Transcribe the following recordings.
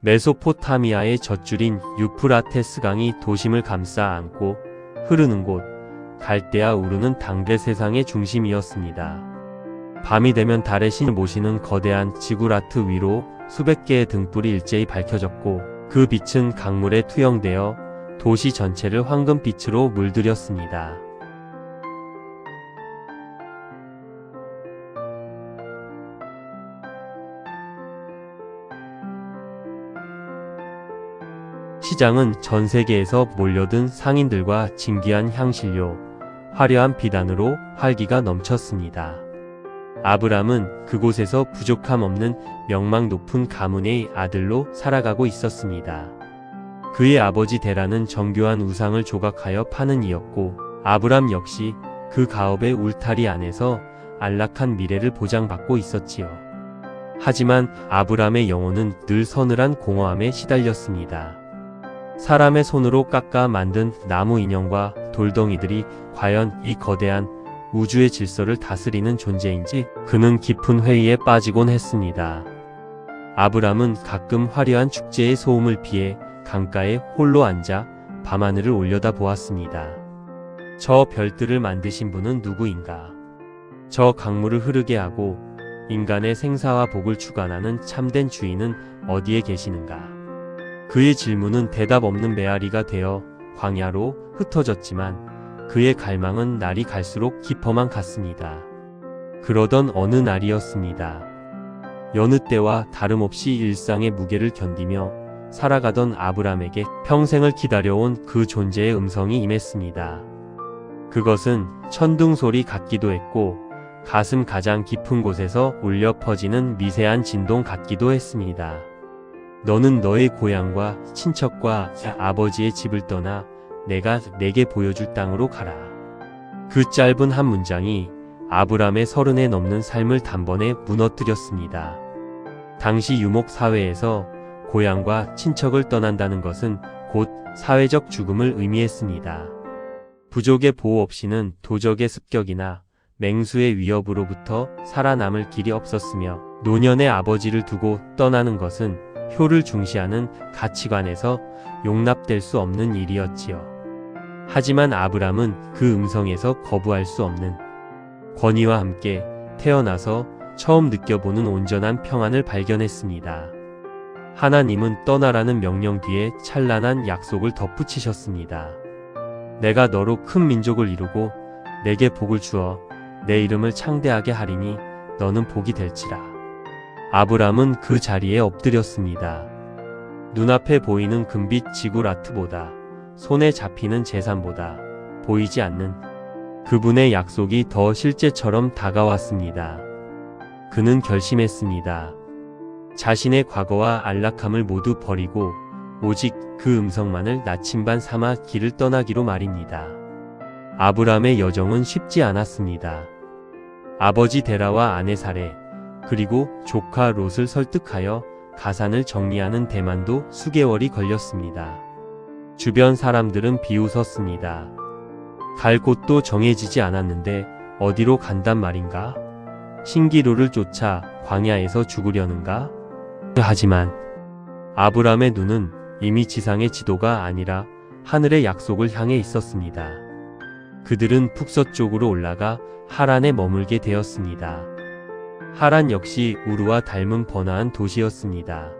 메소포타미아의 젖줄인 유프라테스 강이 도심을 감싸 안고 흐르는 곳, 갈대아 우르는 당대 세상의 중심이었습니다. 밤이 되면 달의 신을 모시는 거대한 지구라트 위로 수백 개의 등불이 일제히 밝혀졌고 그 빛은 강물에 투영되어 도시 전체를 황금빛으로 물들였습니다. 시장은 전 세계에서 몰려든 상인들과 진귀한 향신료, 화려한 비단으로 활기가 넘쳤습니다. 아브람은 그곳에서 부족함 없는 명망 높은 가문의 아들로 살아가고 있었습니다. 그의 아버지 데라는 정교한 우상을 조각하여 파는 이였고 아브람 역시 그 가업의 울타리 안에서 안락한 미래를 보장받고 있었지요. 하지만 아브람의 영혼은 늘 서늘한 공허함에 시달렸습니다. 사람의 손으로 깎아 만든 나무 인형과 돌덩이들이 과연 이 거대한 우주의 질서를 다스리는 존재인지 그는 깊은 회의에 빠지곤 했습니다. 아브람은 가끔 화려한 축제의 소음을 피해 강가에 홀로 앉아 밤하늘을 올려다보았습니다. 저 별들을 만드신 분은 누구인가? 저 강물을 흐르게 하고 인간의 생사와 복을 주관하는 참된 주인은 어디에 계시는가? 그의 질문은 대답 없는 메아리가 되어 광야로 흩어졌지만 그의 갈망은 날이 갈수록 깊어만 갔습니다. 그러던 어느 날이었습니다. 여느 때와 다름없이 일상의 무게를 견디며 살아가던 아브람에게 평생을 기다려온 그 존재의 음성이 임했습니다. 그것은 천둥 소리 같기도 했고 가슴 가장 깊은 곳에서 울려 퍼지는 미세한 진동 같기도 했습니다. 너는 너의 고향과 친척과 아버지의 집을 떠나 내가 내게 보여줄 땅으로 가라. 그 짧은 한 문장이 아브람의 30에 넘는 삶을 단번에 무너뜨렸습니다. 당시 유목 사회에서 고향과 친척을 떠난다는 것은 곧 사회적 죽음을 의미했습니다. 부족의 보호 없이는 도적의 습격이나 맹수의 위협으로부터 살아남을 길이 없었으며 노년의 아버지를 두고 떠나는 것은 효를 중시하는 가치관에서 용납될 수 없는 일이었지요. 하지만 아브람은 그 음성에서 거부할 수 없는 권위와 함께 태어나서 처음 느껴보는 온전한 평안을 발견했습니다. 하나님은 떠나라는 명령 뒤에 찬란한 약속을 덧붙이셨습니다. 내가 너로 큰 민족을 이루고 내게 복을 주어 내 이름을 창대하게 하리니 너는 복이 될지라. 아브람은 그 자리에 엎드렸습니다. 눈앞에 보이는 금빛 지구라트보다 손에 잡히는 재산보다 보이지 않는 그분의 약속이 더 실제처럼 다가왔습니다. 그는 결심했습니다. 자신의 과거와 안락함을 모두 버리고 오직 그 음성만을 나침반 삼아 길을 떠나기로 말입니다. 아브람의 여정은 쉽지 않았습니다. 아버지 데라와 아내 사레 그리고 조카 롯을 설득하여 가산을 정리하는 대만도 수개월이 걸렸습니다. 주변 사람들은 비웃었습니다. 갈 곳도 정해지지 않았는데 어디로 간단 말인가? 신기루를 쫓아 광야에서 죽으려는가? 하지만 아브람의 눈은 이미 지상의 지도가 아니라 하늘의 약속을 향해 있었습니다. 그들은 북서쪽으로 올라가 하란에 머물게 되었습니다. 하란 역시 우르와 닮은 번화한 도시였습니다.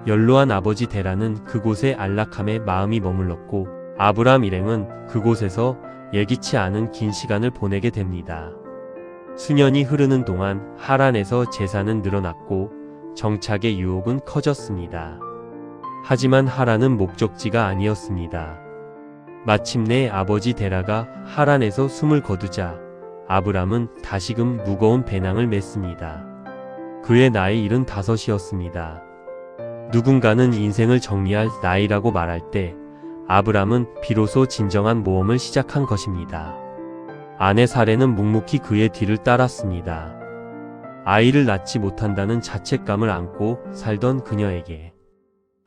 연로한 아버지 데라는 그곳의 안락함에 마음이 머물렀고 아브람 일행은 그곳에서 예기치 않은 긴 시간을 보내게 됩니다. 수년이 흐르는 동안 하란에서 재산은 늘어났고 정착의 유혹은 커졌습니다. 하지만 하란은 목적지가 아니었습니다. 마침내 아버지 데라가 하란에서 숨을 거두자 아브람은 다시금 무거운 배낭을 맸습니다. 그의 나이 75이었습니다. 누군가는 인생을 정리할 나이라고 말할 때 아브람은 비로소 진정한 모험을 시작한 것입니다. 아내 사레는 묵묵히 그의 뒤를 따랐습니다. 아이를 낳지 못한다는 자책감을 안고 살던 그녀에게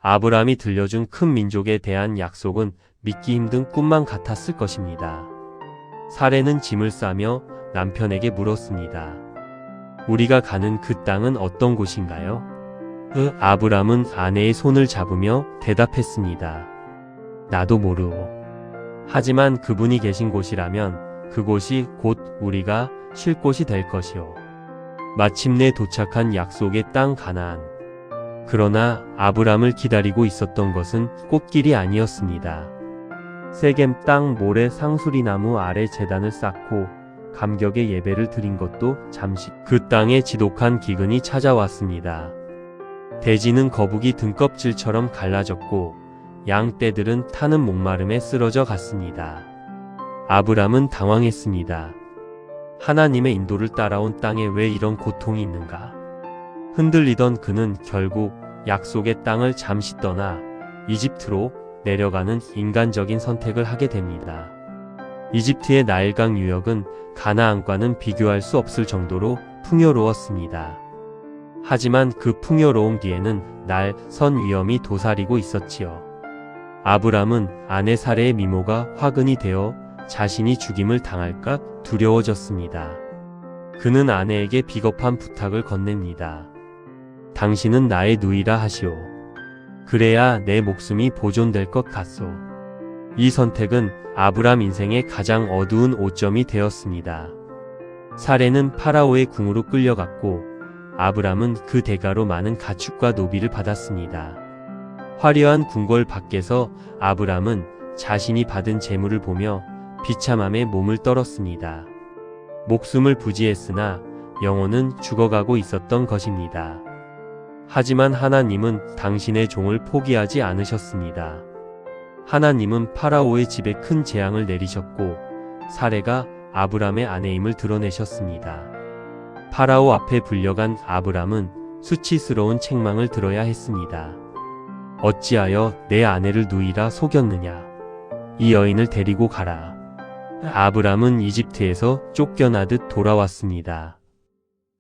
아브람이 들려준 큰 민족에 대한 약속은 믿기 힘든 꿈만 같았을 것입니다. 사레는 짐을 싸며 남편에게 물었습니다. 우리가 가는 그 땅은 어떤 곳인가요? 아브람은 아내의 손을 잡으며 대답했습니다. 나도 모르오. 하지만 그분이 계신 곳이라면 그곳이 곧 우리가 쉴 곳이 될 것이오. 마침내 도착한 약속의 땅 가나안. 그러나 아브람을 기다리고 있었던 것은 꽃길이 아니었습니다. 세겜 땅 모래 상수리나무 아래 제단을 쌓고 감격의 예배를 드린 것도 잠시 그 땅에 지독한 기근이 찾아왔습니다. 대지는 거북이 등껍질처럼 갈라졌고 양떼들은 타는 목마름에 쓰러져 갔습니다. 아브람은 당황했습니다. 하나님의 인도를 따라온 땅에 왜 이런 고통이 있는가? 흔들리던 그는 결국 약속의 땅을 잠시 떠나 이집트로 내려가는 인간적인 선택을 하게 됩니다. 이집트의 나일강 유역은 가나안과는 비교할 수 없을 정도로 풍요로웠습니다. 하지만 그 풍요로움 뒤에는 날선 위험이 도사리고 있었지요. 아브람은 아내 사레의 미모가 화근이 되어 자신이 죽임을 당할까 두려워졌습니다. 그는 아내에게 비겁한 부탁을 건넵니다. 당신은 나의 누이라 하시오. 그래야 내 목숨이 보존될 것 같소. 이 선택은 아브람 인생의 가장 어두운 오점이 되었습니다. 사레는 파라오의 궁으로 끌려갔고 아브람은 그 대가로 많은 가축과 노비를 받았습니다. 화려한 궁궐 밖에서 아브람은 자신이 받은 재물을 보며 비참함에 몸을 떨었습니다. 목숨을 부지했으나 영혼은 죽어가고 있었던 것입니다. 하지만 하나님은 당신의 종을 포기하지 않으셨습니다. 하나님은 파라오의 집에 큰 재앙을 내리셨고 사레가 아브람의 아내임을 드러내셨습니다. 파라오 앞에 불려간 아브람은 수치스러운 책망을 들어야 했습니다. 어찌하여 내 아내를 누이라 속였느냐? 이 여인을 데리고 가라. 아브람은 이집트에서 쫓겨나듯 돌아왔습니다.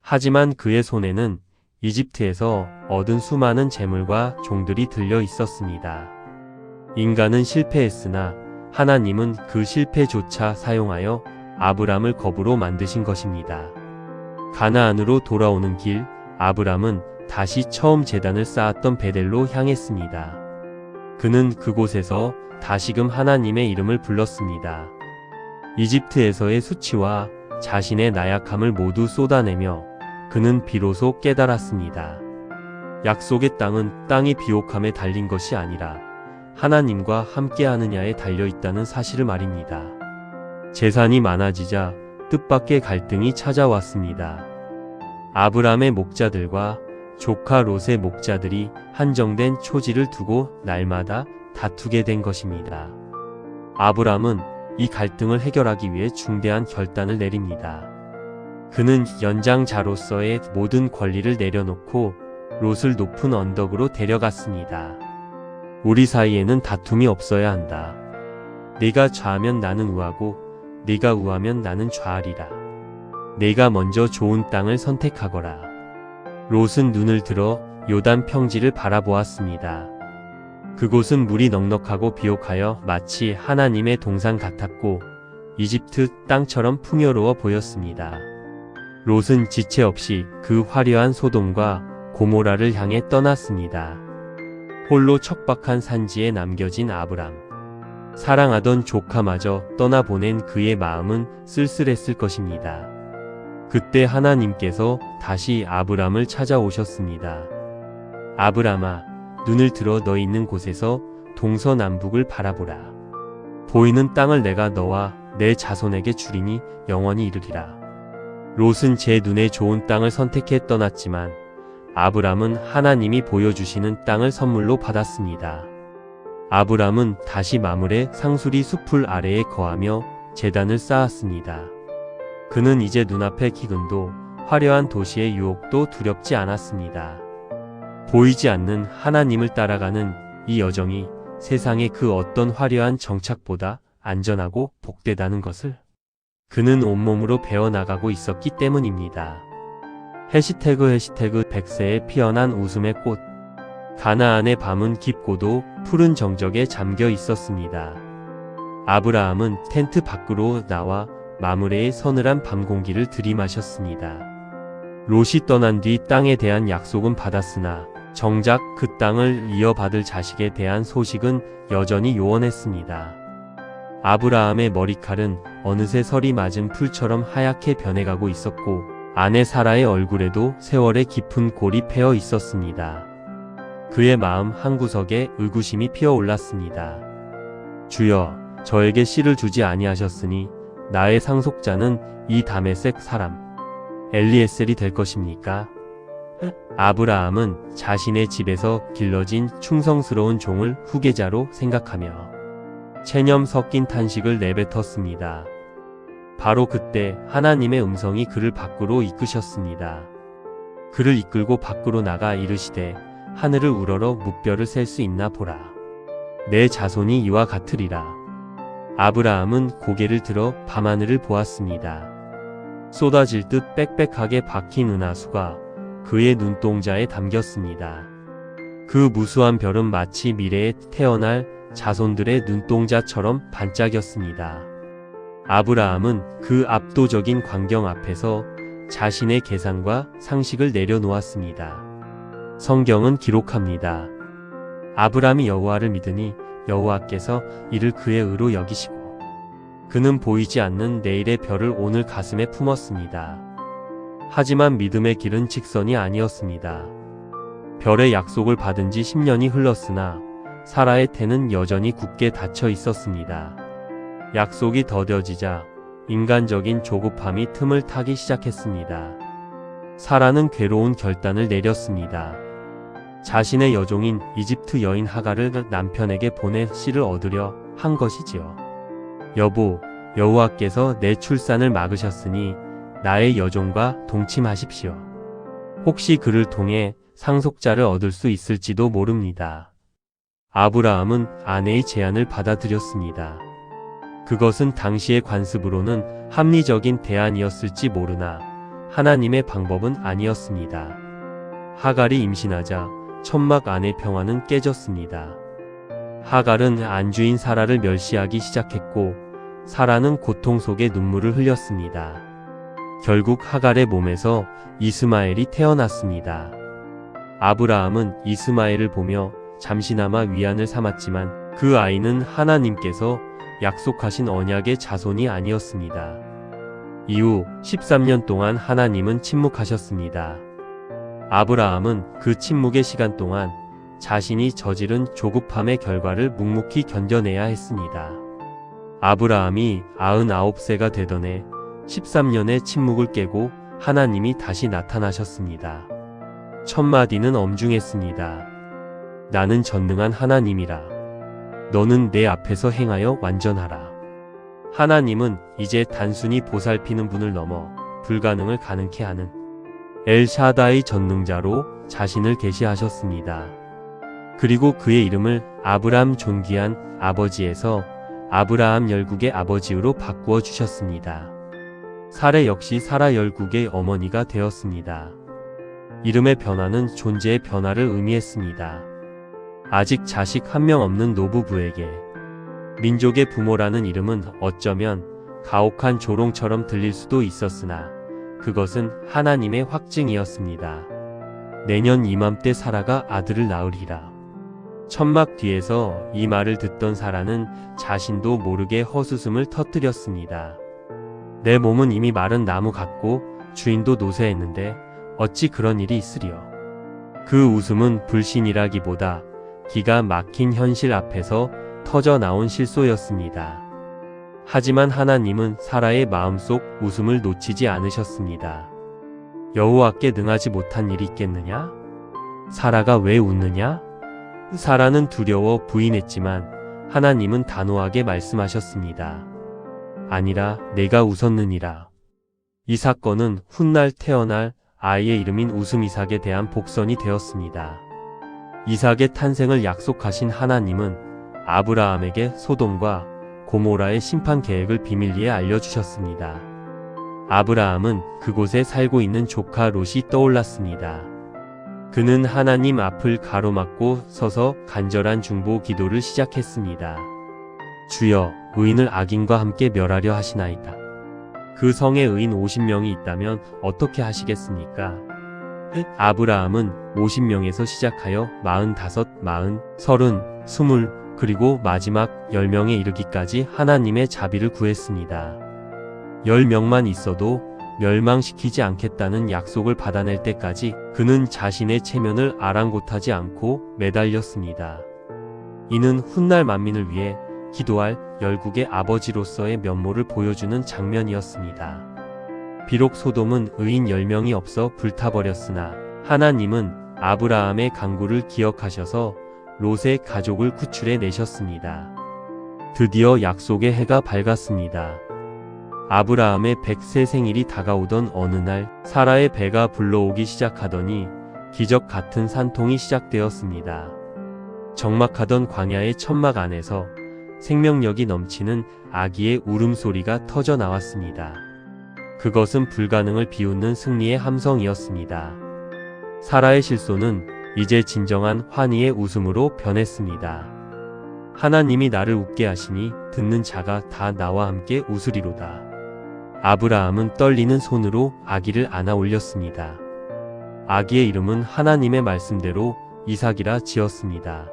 하지만 그의 손에는 이집트에서 얻은 수많은 재물과 종들이 들려 있었습니다. 인간은 실패했으나 하나님은 그 실패조차 사용하여 아브람을 거부로 만드신 것입니다. 가나안으로 돌아오는 길, 아브람은 다시 처음 제단을 쌓았던 베델로 향했습니다. 그는 그곳에서 다시금 하나님의 이름을 불렀습니다. 이집트에서의 수치와 자신의 나약함을 모두 쏟아내며 그는 비로소 깨달았습니다. 약속의 땅은 땅이 비옥함에 달린 것이 아니라 하나님과 함께하느냐에 달려있다는 사실을 말입니다. 재산이 많아지자 뜻밖의 갈등이 찾아왔습니다. 아브람의 목자들과 조카 롯의 목자들이 한정된 초지를 두고 날마다 다투게 된 것입니다. 아브람은 이 갈등을 해결하기 위해 중대한 결단을 내립니다. 그는 연장자로서의 모든 권리를 내려놓고 롯을 높은 언덕으로 데려갔습니다. 우리 사이에는 다툼이 없어야 한다. 네가 좌하면 나는 우하고 네가 우하면 나는 좌하리라. 네가 먼저 좋은 땅을 선택하거라. 롯은 눈을 들어 요단 평지를 바라보았습니다. 그곳은 물이 넉넉하고 비옥하여 마치 하나님의 동산 같았고 이집트 땅처럼 풍요로워 보였습니다. 롯은 지체 없이 그 화려한 소돔과 고모라를 향해 떠났습니다. 홀로 척박한 산지에 남겨진 아브람. 사랑하던 조카마저 떠나보낸 그의 마음은 쓸쓸했을 것입니다. 그때 하나님께서 다시 아브람을 찾아오셨습니다. 아브람아, 눈을 들어 너 있는 곳에서 동서남북을 바라보라. 보이는 땅을 내가 너와 내 자손에게 주리니 영원히 이르리라. 롯은 제 눈에 좋은 땅을 선택해 떠났지만 아브람은 하나님이 보여주시는 땅을 선물로 받았습니다. 아브람은 다시 마물의 상수리 숲풀 아래에 거하며 제단을 쌓았습니다. 그는 이제 눈앞의 기근도 화려한 도시의 유혹도 두렵지 않았습니다. 보이지 않는 하나님을 따라가는 이 여정이 세상의 그 어떤 화려한 정착보다 안전하고 복되다는 것을 그는 온몸으로 배워나가고 있었기 때문입니다. 해시태그 100세에 피어난 웃음의 꽃. 가나안의 밤은 깊고도 푸른 정적에 잠겨 있었습니다. 아브라함은 텐트 밖으로 나와 마므레의 서늘한 밤 공기를 들이마셨습니다. 롯이 떠난 뒤 땅에 대한 약속은 받았으나 정작 그 땅을 이어받을 자식에 대한 소식은 여전히 요원했습니다. 아브라함의 머리칼은 어느새 설이 맞은 풀처럼 하얗게 변해가고 있었고 아내 사라의 얼굴에도 세월의 깊은 골이 패어 있었습니다. 그의 마음 한구석에 의구심이 피어올랐습니다. 주여, 저에게 씨를 주지 아니하셨으니 나의 상속자는 이 다메섹 사람 엘리에셀이 될 것입니까? 아브라함은 자신의 집에서 길러진 충성스러운 종을 후계자로 생각하며 체념 섞인 탄식을 내뱉었습니다. 바로 그때 하나님의 음성이 그를 밖으로 이끄셨습니다. 그를 이끌고 밖으로 나가 이르시되 하늘을 우러러 무뼈를 셀 수 있나 보라. 내 자손이 이와 같으리라. 아브라함은 고개를 들어 밤하늘을 보았습니다. 쏟아질 듯 빽빽하게 박힌 은하수가 그의 눈동자에 담겼습니다. 그 무수한 별은 마치 미래에 태어날 자손들의 눈동자처럼 반짝였습니다. 아브라함은 그 압도적인 광경 앞에서 자신의 계산과 상식을 내려놓았습니다. 성경은 기록합니다. 아브라함이 여호와를 믿으니 여호와께서 이를 그의 의로 여기시고 그는 보이지 않는 내일의 별을 오늘 가슴에 품었습니다. 하지만 믿음의 길은 직선이 아니었습니다. 별의 약속을 받은 지 10년이 흘렀으나 사라의 태는 여전히 굳게 닫혀 있었습니다. 약속이 더뎌지자 인간적인 조급함이 틈을 타기 시작했습니다. 사라는 괴로운 결단을 내렸습니다. 자신의 여종인 이집트 여인 하갈을 남편에게 보내 씨를 얻으려 한 것이지요. 여보, 여호와께서 내 출산을 막으셨으니 나의 여종과 동침하십시오. 혹시 그를 통해 상속자를 얻을 수 있을지도 모릅니다. 아브라함은 아내의 제안을 받아들였습니다. 그것은 당시의 관습으로는 합리적인 대안이었을지 모르나 하나님의 방법은 아니었습니다. 하갈이 임신하자 천막 안의 평화는 깨졌습니다. 하갈은 안주인 사라를 멸시하기 시작했고 사라는 고통 속에 눈물을 흘렸습니다. 결국 하갈의 몸에서 이스마엘이 태어났습니다. 아브라함은 이스마엘을 보며 잠시나마 위안을 삼았지만 그 아이는 하나님께서 약속하신 언약의 자손이 아니었습니다. 이후 13년 동안 하나님은 침묵하셨습니다. 아브라함은 그 침묵의 시간 동안 자신이 저지른 조급함의 결과를 묵묵히 견뎌내야 했습니다. 아브라함이 99세가 되던 해 13년의 침묵을 깨고 하나님이 다시 나타나셨습니다. 첫 마디는 엄중했습니다. 나는 전능한 하나님이라. 너는 내 앞에서 행하여 완전하라. 하나님은 이제 단순히 보살피는 분을 넘어 불가능을 가능케 하는 엘샤다의 전능자로 자신을 계시하셨습니다. 그리고 그의 이름을 아브람 존귀한 아버지에서 아브라함 열국의 아버지로 바꾸어 주셨습니다. 사레 역시 사라 열국의 어머니가 되었습니다. 이름의 변화는 존재의 변화를 의미했습니다. 아직 자식 한 명 없는 노부부에게 민족의 부모라는 이름은 어쩌면 가혹한 조롱처럼 들릴 수도 있었으나 그것은 하나님의 확증이었습니다. 내년 이맘때 사라가 아들을 낳으리라. 천막 뒤에서 이 말을 듣던 사라는 자신도 모르게 헛웃음을 터뜨렸습니다. 내 몸은 이미 마른 나무 같고 주인도 노쇠했는데 어찌 그런 일이 있으리요. 그 웃음은 불신이라기보다 기가 막힌 현실 앞에서 터져 나온 실소였습니다. 하지만 하나님은 사라의 마음속 웃음을 놓치지 않으셨습니다. 여호와께 능하지 못한 일이 있겠느냐? 사라가 왜 웃느냐? 사라는 두려워 부인했지만 하나님은 단호하게 말씀하셨습니다. 아니라 내가 웃었느니라. 이 사건은 훗날 태어날 아이의 이름인 웃음 이삭에 대한 복선이 되었습니다. 이삭의 탄생을 약속하신 하나님은 아브라함에게 소돔과 고모라의 심판 계획을 비밀리에 알려주셨습니다. 아브라함은 그곳에 살고 있는 조카 롯이 떠올랐습니다. 그는 하나님 앞을 가로막고 서서 간절한 중보 기도를 시작했습니다. 주여, 의인을 악인과 함께 멸하려 하시나이다. 그 성에 의인 50명이 있다면 어떻게 하시겠습니까? 아브라함은 50명에서 시작하여 45, 40, 30, 20, 그리고 마지막 10명에 이르기까지 하나님의 자비를 구했습니다. 10명만 있어도 멸망시키지 않겠다는 약속을 받아낼 때까지 그는 자신의 체면을 아랑곳하지 않고 매달렸습니다. 이는 훗날 만민을 위해 기도할 열국의 아버지로서의 면모를 보여주는 장면이었습니다. 비록 소돔은 의인 10명이 없어 불타버렸으나 하나님은 아브라함의 간구를 기억하셔서 롯의 가족을 구출해 내셨습니다. 드디어 약속의 해가 밝았습니다. 아브라함의 100세 생일이 다가오던 어느 날 사라의 배가 불러오기 시작하더니 기적 같은 산통이 시작되었습니다. 적막하던 광야의 천막 안에서 생명력이 넘치는 아기의 울음소리가 터져 나왔습니다. 그것은 불가능을 비웃는 승리의 함성이었습니다. 사라의 실소는 이제 진정한 환희의 웃음으로 변했습니다. 하나님이 나를 웃게 하시니 듣는 자가 다 나와 함께 웃으리로다. 아브라함은 떨리는 손으로 아기를 안아 올렸습니다. 아기의 이름은 하나님의 말씀대로 이삭이라 지었습니다.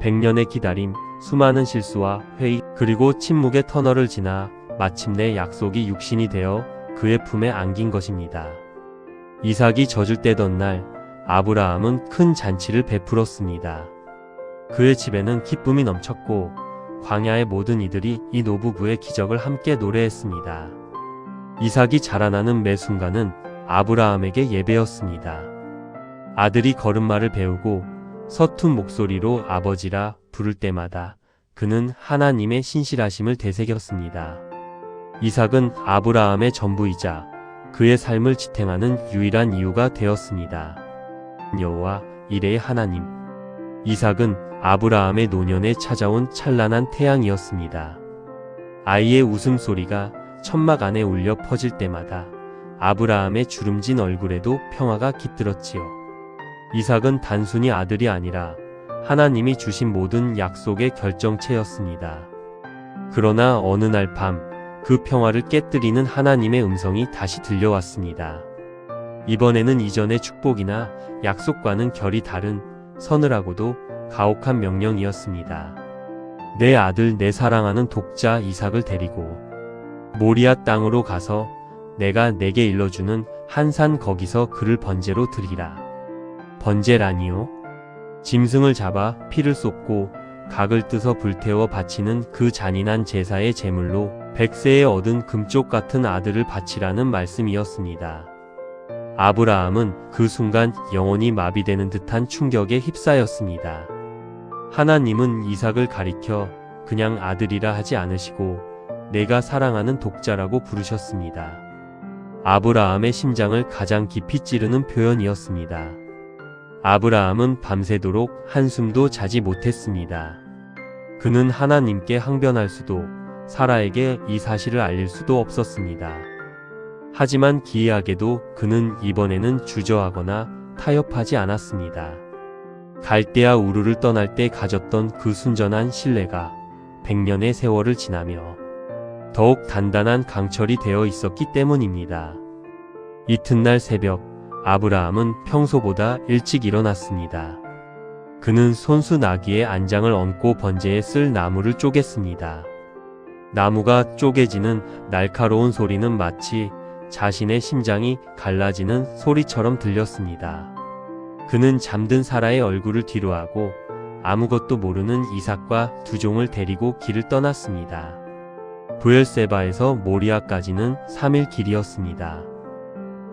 100년의 기다림, 수많은 실수와 회의, 그리고 침묵의 터널을 지나 마침내 약속이 육신이 되어 그의 품에 안긴 것입니다. 이삭이 젖을 떼던 날 아브라함은 큰 잔치를 베풀었습니다. 그의 집에는 기쁨이 넘쳤고 광야의 모든 이들이 이 노부부의 기적을 함께 노래했습니다. 이삭이 자라나는 매 순간은 아브라함에게 예배였습니다. 아들이 걸음마를 배우고 서툰 목소리로 아버지라 부를 때마다 그는 하나님의 신실하심을 되새겼습니다. 이삭은 아브라함의 전부이자 그의 삶을 지탱하는 유일한 이유가 되었습니다. 여호와 이레의 하나님. 이삭은 아브라함의 노년에 찾아온 찬란한 태양이었습니다. 아이의 웃음소리가 천막 안에 울려 퍼질 때마다 아브라함의 주름진 얼굴에도 평화가 깃들었지요. 이삭은 단순히 아들이 아니라 하나님이 주신 모든 약속의 결정체였습니다. 그러나 어느 날 밤 그 평화를 깨뜨리는 하나님의 음성이 다시 들려왔습니다. 이번에는 이전의 축복이나 약속과는 결이 다른 서늘하고도 가혹한 명령이었습니다. 내 아들, 내 사랑하는 독자 이삭을 데리고 모리아 땅으로 가서 내가 내게 일러주는 한 산 거기서 그를 번제로 드리라. 번제라니요? 짐승을 잡아 피를 쏟고 각을 뜯어 불태워 바치는 그 잔인한 제사의 제물로 100세에 얻은 금쪽 같은 아들을 바치라는 말씀이었습니다. 아브라함은 그 순간 영혼이 마비되는 듯한 충격에 휩싸였습니다. 하나님은 이삭을 가리켜 그냥 아들이라 하지 않으시고 내가 사랑하는 독자라고 부르셨습니다. 아브라함의 심장을 가장 깊이 찌르는 표현이었습니다. 아브라함은 밤새도록 한숨도 자지 못했습니다. 그는 하나님께 항변할 수도 사라에게 이 사실을 알릴 수도 없었습니다. 하지만 기이하게도 그는 이번에는 주저하거나 타협하지 않았습니다. 갈대아 우르를 떠날 때 가졌던 그 순전한 신뢰가 100년의 세월을 지나며 더욱 단단한 강철이 되어 있었기 때문입니다. 이튿날 새벽 아브라함은 평소보다 일찍 일어났습니다. 그는 손수 나귀의 안장을 얹고 번제에 쓸 나무를 쪼갰습니다. 나무가 쪼개지는 날카로운 소리는 마치 자신의 심장이 갈라지는 소리처럼 들렸습니다. 그는 잠든 사라의 얼굴을 뒤로하고 아무것도 모르는 이삭과 두 종을 데리고 길을 떠났습니다. 브엘세바에서 모리아까지는 3일 길이었습니다.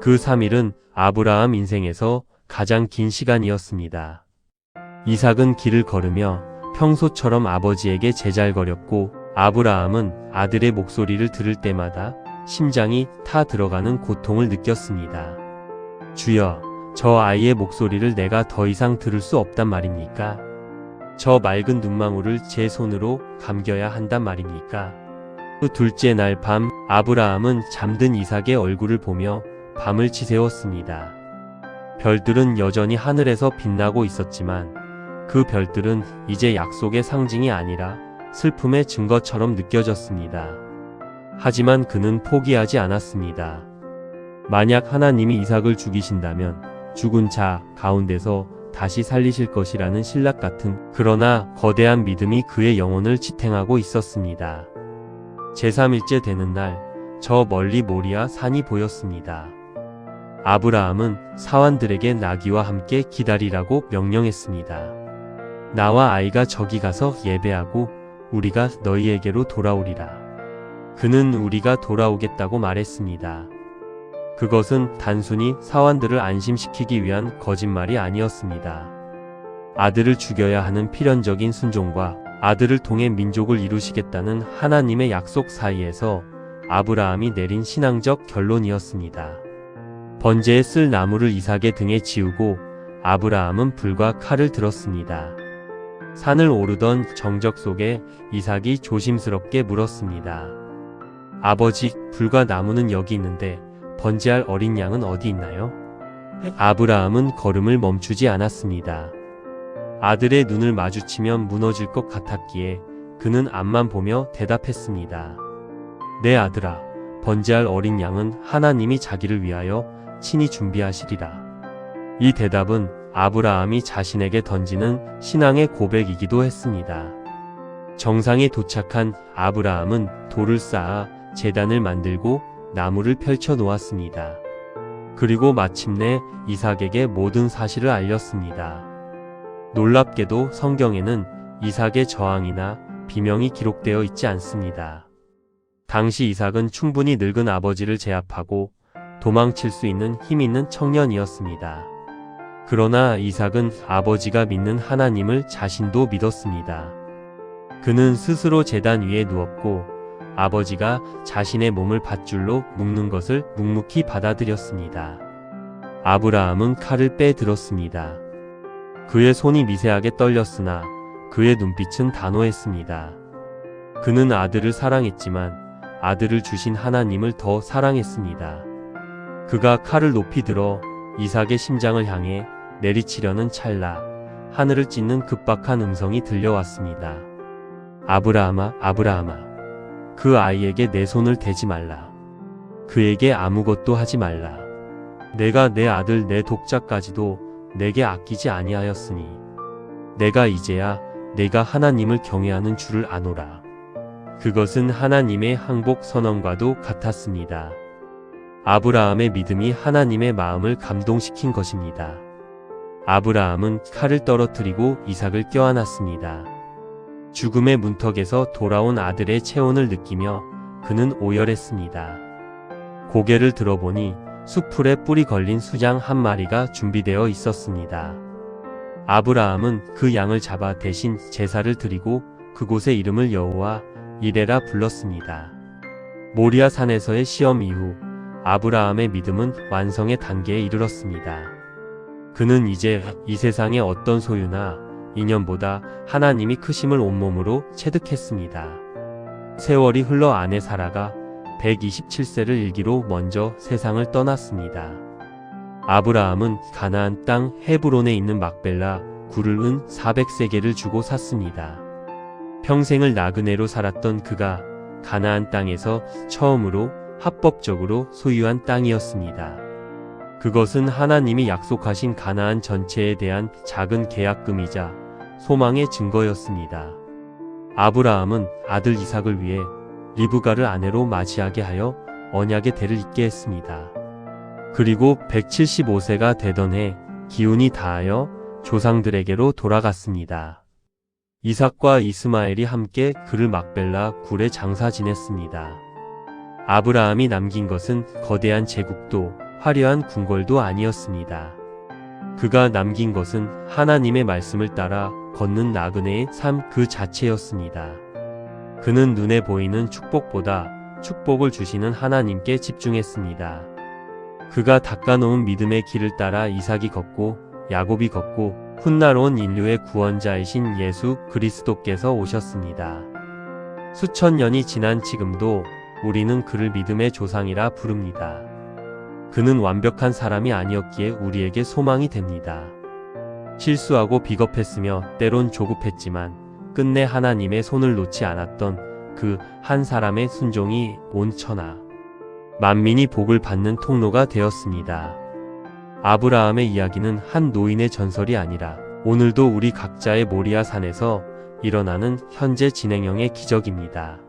그 3일은 아브라함 인생에서 가장 긴 시간이었습니다. 이삭은 길을 걸으며 평소처럼 아버지에게 제잘거렸고 아브라함은 아들의 목소리를 들을 때마다 심장이 타 들어가는 고통을 느꼈습니다. 주여, 저 아이의 목소리를 내가 더 이상 들을 수 없단 말입니까? 저 맑은 눈망울을 제 손으로 감겨야 한단 말입니까? 그 둘째 날 밤 아브라함은 잠든 이삭의 얼굴을 보며 밤을 지새웠습니다. 별들은 여전히 하늘에서 빛나고 있었지만 그 별들은 이제 약속의 상징이 아니라 슬픔의 증거처럼 느껴졌습니다. 하지만 그는 포기하지 않았습니다. 만약 하나님이 이삭을 죽이신다면 죽은 자 가운데서 다시 살리실 것이라는 신락 같은 그러나 거대한 믿음이 그의 영혼을 지탱하고 있었습니다. 제3일째 되는 날, 저 멀리 모리아 산이 보였습니다. 아브라함은 사환들에게 나귀와 함께 기다리라고 명령했습니다. 나와 아이가 저기 가서 예배하고 우리가 너희에게로 돌아오리라. 그는 우리가 돌아오겠다고 말했습니다. 그것은 단순히 사환들을 안심시키기 위한 거짓말이 아니었습니다. 아들을 죽여야 하는 필연적인 순종과 아들을 통해 민족을 이루시겠다는 하나님의 약속 사이에서 아브라함이 내린 신앙적 결론이었습니다. 번제에 쓸 나무를 이삭의 등에 지우고 아브라함은 불과 칼을 들었습니다. 산을 오르던 정적 속에 이삭이 조심스럽게 물었습니다. 아버지, 불과 나무는 여기 있는데 번제할 어린 양은 어디 있나요? 아브라함은 걸음을 멈추지 않았습니다. 아들의 눈을 마주치면 무너질 것 같았기에 그는 앞만 보며 대답했습니다. 내 아들아, 번제할 어린 양은 하나님이 자기를 위하여 친히 준비하시리라. 이 대답은 아브라함이 자신에게 던지는 신앙의 고백이기도 했습니다. 정상에 도착한 아브라함은 돌을 쌓아 제단을 만들고 나무를 펼쳐 놓았습니다. 그리고 마침내 이삭에게 모든 사실을 알렸습니다. 놀랍게도 성경에는 이삭의 저항이나 비명이 기록되어 있지 않습니다. 당시 이삭은 충분히 늙은 아버지를 제압하고 도망칠 수 있는 힘 있는 청년이었습니다. 그러나 이삭은 아버지가 믿는 하나님을 자신도 믿었습니다. 그는 스스로 제단 위에 누웠고 아버지가 자신의 몸을 밧줄로 묶는 것을 묵묵히 받아들였습니다. 아브라함은 칼을 빼들었습니다. 그의 손이 미세하게 떨렸으나 그의 눈빛은 단호했습니다. 그는 아들을 사랑했지만 아들을 주신 하나님을 더 사랑했습니다. 그가 칼을 높이 들어 이삭의 심장을 향해 내리치려는 찰나 하늘을 찢는 급박한 음성이 들려왔습니다. 아브라함아, 아브라함아. 그 아이에게 내 손을 대지 말라. 그에게 아무것도 하지 말라. 내가 내 아들 내 독자까지도 내게 아끼지 아니하였으니 내가 이제야 내가 하나님을 경외하는 줄을 아노라. 그것은 하나님의 항복 선언과도 같았습니다. 아브라함의 믿음이 하나님의 마음을 감동시킨 것입니다. 아브라함은 칼을 떨어뜨리고 이삭을 껴안았습니다. 죽음의 문턱에서 돌아온 아들의 체온을 느끼며 그는 오열했습니다. 고개를 들어보니 숲풀에 뿔이 걸린 수장 한 마리가 준비되어 있었습니다. 아브라함은 그 양을 잡아 대신 제사를 드리고 그곳의 이름을 여호와 이레라 불렀습니다. 모리아 산에서의 시험 이후 아브라함의 믿음은 완성의 단계에 이르렀습니다. 그는 이제 이 세상의 어떤 소유나 인연보다 하나님이 크심을 온몸으로 체득했습니다. 세월이 흘러 아내 사라가 127세를 일기로 먼저 세상을 떠났습니다. 아브라함은 가나안 땅 헤브론에 있는 막벨라 굴을 은 400세겔을 주고 샀습니다. 평생을 나그네로 살았던 그가 가나안 땅에서 처음으로 합법적으로 소유한 땅이었습니다. 그것은 하나님이 약속하신 가나안 전체에 대한 작은 계약금이자 소망의 증거였습니다. 아브라함은 아들 이삭을 위해 리브가를 아내로 맞이하게 하여 언약의 대를 잇게 했습니다. 그리고 175세가 되던 해 기운이 다하여 조상들에게로 돌아갔습니다. 이삭과 이스마엘이 함께 그를 막벨라 굴에 장사 지냈습니다. 아브라함이 남긴 것은 거대한 제국도 화려한 궁궐도 아니었습니다. 그가 남긴 것은 하나님의 말씀을 따라 걷는 나그네의 삶 그 자체였습니다. 그는 눈에 보이는 축복보다 축복을 주시는 하나님께 집중했습니다. 그가 닦아놓은 믿음의 길을 따라 이삭이 걷고 야곱이 걷고 훗날 인류의 구원자이신 예수 그리스도께서 오셨습니다. 수천 년이 지난 지금도 우리는 그를 믿음의 조상이라 부릅니다. 그는 완벽한 사람이 아니었기에 우리에게 소망이 됩니다. 실수하고 비겁했으며 때론 조급했지만 끝내 하나님의 손을 놓지 않았던 그 한 사람의 순종이 온 천하 만민이 복을 받는 통로가 되었습니다. 아브라함의 이야기는 한 노인의 전설이 아니라 오늘도 우리 각자의 모리아 산에서 일어나는 현재 진행형의 기적입니다.